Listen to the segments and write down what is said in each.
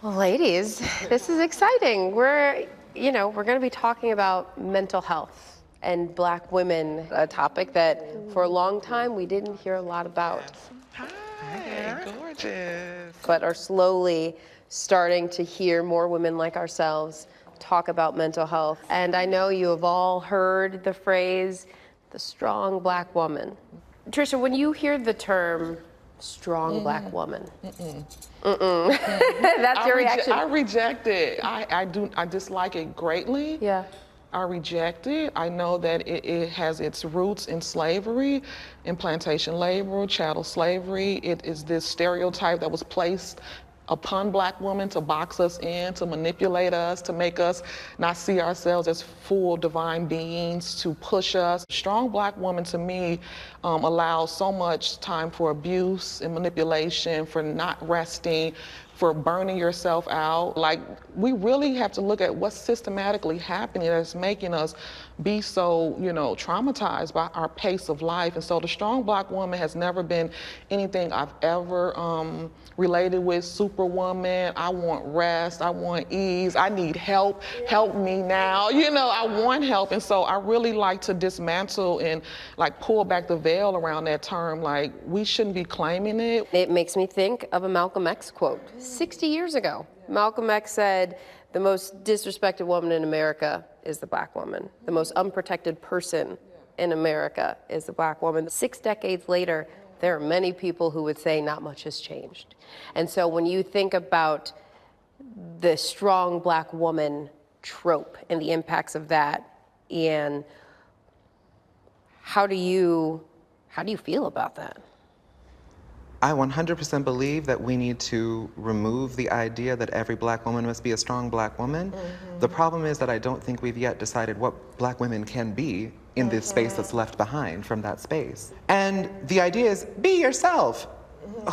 Well, ladies, this is exciting. We're going to be talking about mental health and Black women, a topic that for a long time we didn't hear a lot about. Hi, gorgeous. But are slowly starting to hear more women like ourselves talk about mental health. And I know you have all heard the phrase, the strong Black woman. Tricia, when you hear the term strong Black woman, that's your reaction? I reject it. I dislike it greatly. Yeah. I reject it. I know that it has its roots in slavery, in plantation labor, chattel slavery. It is this stereotype that was placed upon Black women to box us in, to manipulate us, to make us not see ourselves as full divine beings, to push us. Strong Black woman, to me, allows so much time for abuse and manipulation, for not resting, for burning yourself out. Like, we really have to look at what's systematically happening that's making us be so, traumatized by our pace of life. And so the strong Black woman has never been anything I've ever related with. Superwoman, I want rest, I want ease, I need help, help me now. I want help. And so I really like to dismantle and pull back the veil around that term. Like, we shouldn't be claiming it. It makes me think of a Malcolm X quote. 60 years ago, Malcolm X said, "The most disrespected woman in America is the Black woman. The most unprotected person in America is the Black woman." 6 decades later, there are many people who would say not much has changed. And so when you think about the strong Black woman trope and the impacts of that, Ianne, how do you feel about that? I 100% believe that we need to remove the idea that every Black woman must be a strong Black woman. The problem is that I don't think we've yet decided what Black women can be in the space that's left behind from that space. And the idea is, be yourself.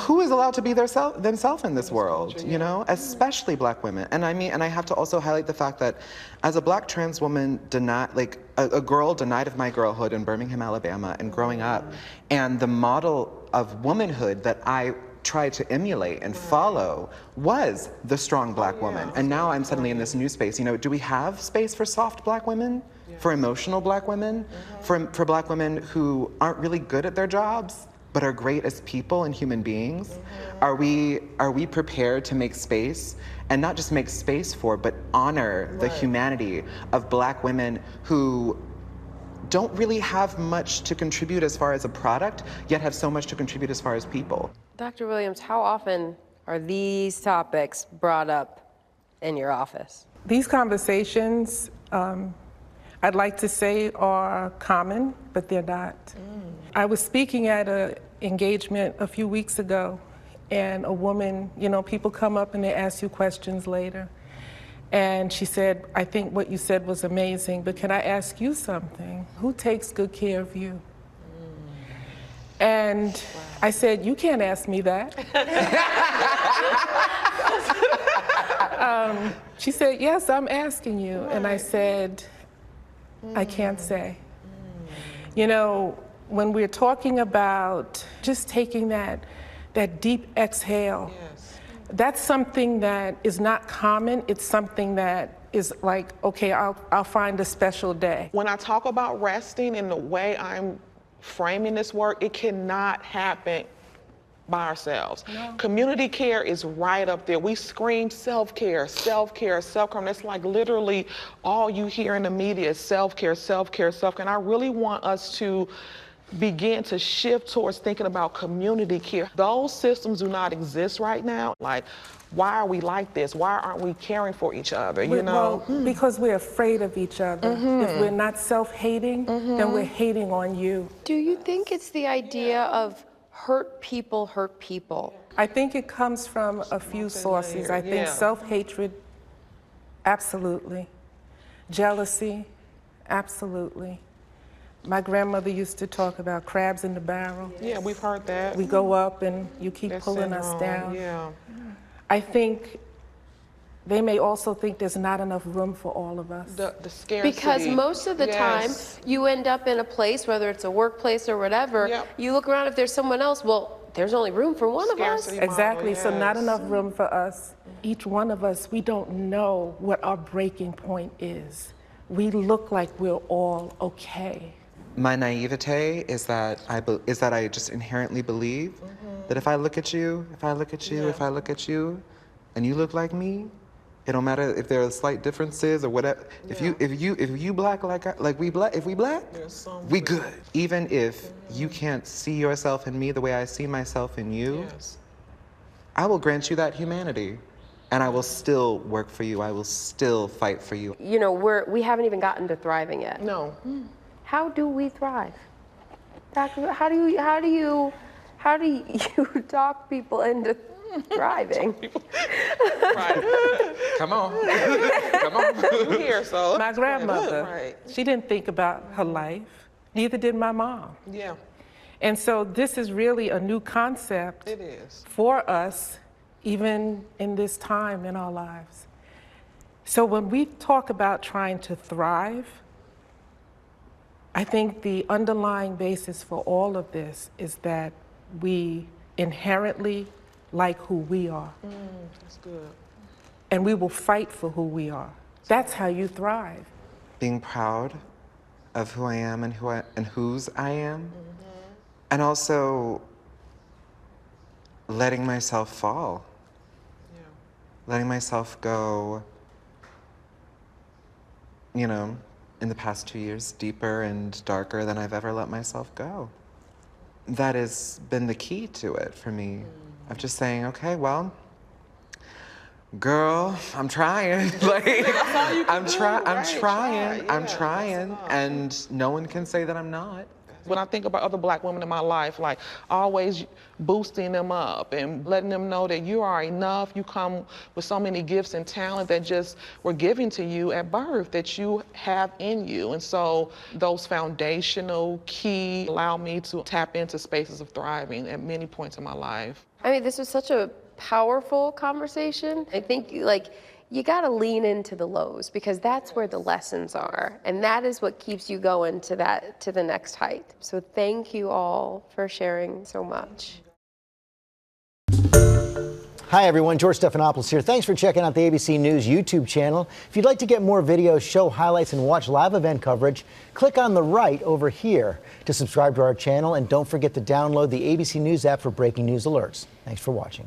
Who is allowed to be themselves in this world, especially Black women? And I have to also highlight the fact that as a Black trans woman, a girl denied of my girlhood in Birmingham, Alabama, and growing up, and the model of womanhood that I tried to emulate and follow was the strong Black woman. And now I'm suddenly in this new space. Do we have space for soft Black women? For emotional Black women? For Black women who aren't really good at their jobs, but are great as people and human beings? Are we prepared to make space, and not just make space for, but honor the humanity of Black women who don't really have much to contribute as far as a product, yet have so much to contribute as far as people? Dr. Williams, how often are these topics brought up in your office? These conversations, I'd like to say are common, but they're not. I was speaking at an engagement a few weeks ago, and a woman, people come up and they ask you questions later. And she said, "I think what you said was amazing, but can I ask you something? Who takes good care of you?" And I said, "You can't ask me that." She said, "Yes, I'm asking you." And I said, "I can't say." When we're talking about just taking that deep exhale, that's something that is not common. It's something that is like, okay, I'll find a special day. When I talk about resting in the way I'm framing this work, it cannot happen by ourselves. No. Community care is right up there. We scream self-care, self-care, self-care. And it's like literally all you hear in the media is self-care, self-care, self-care. And I really want us to begin to shift towards thinking about community care. Those systems do not exist right now. Like, why are we like this? Why aren't we caring for each other, Well, because we're afraid of each other. If we're not self-hating, then we're hating on you. Do you think it's the idea of hurt people? I think it comes from a few sources. I think self-hatred, absolutely. Jealousy, absolutely. My grandmother used to talk about crabs in the barrel. Yeah, we've heard that. We go up and you keep pulling us down. Yeah. I think they may also think there's not enough room for all of us. The scarcity. Because most of the time, you end up in a place, whether it's a workplace or whatever, you look around, if there's someone else, well, there's only room for one of us. Scarcity model, Exactly, so not yes. enough room for us. Each one of us, we don't know what our breaking point is. We look like we're all okay. My naivete is that I just inherently believe that if I look at you, if I look at you, if I look at you, and you look like me, it don't matter if there are slight differences or whatever. If you black like we black, if we black, we good. Even if you can't see yourself in me the way I see myself in you, I will grant you that humanity. And I will still work for you. I will still fight for you. You know, we haven't even gotten to thriving yet. No. How do we thrive? Doctor, how do you talk people into thriving? Right. Come on. Come on. You here, so. My grandmother, Right. she didn't think about her life. Neither did my mom. Yeah, And so this is really a new concept it is. for us, even in this time in our lives. So when we talk about trying to thrive, I think the underlying basis for all of this is that we inherently like who we are. That's good. And we will fight for who we are. That's how you thrive. Being proud of who I am and whose I am. And also letting myself fall. Yeah. Letting myself go, you know, in the past 2 years, deeper and darker than I've ever let myself go. That has been the key to it for me, of just saying, okay, well, girl, I'm trying. Like, I'm trying, and no one can say that I'm not. When I think about other black women in my life, like always boosting them up and letting them know that you are enough, you come with so many gifts and talent that just were given to you at birth that you have in you. And so those foundational key allow me to tap into spaces of thriving at many points in my life. I mean, this was such a powerful conversation. I think, like, you gotta lean into the lows because that's where the lessons are. And that is what keeps you going to the next height. So thank you all for sharing so much. Hi everyone, George Stephanopoulos here. Thanks for checking out the ABC News YouTube channel. If you'd like to get more videos, show highlights, and watch live event coverage, click on the right over here to subscribe to our channel. And don't forget to download the ABC News app for breaking news alerts. Thanks for watching.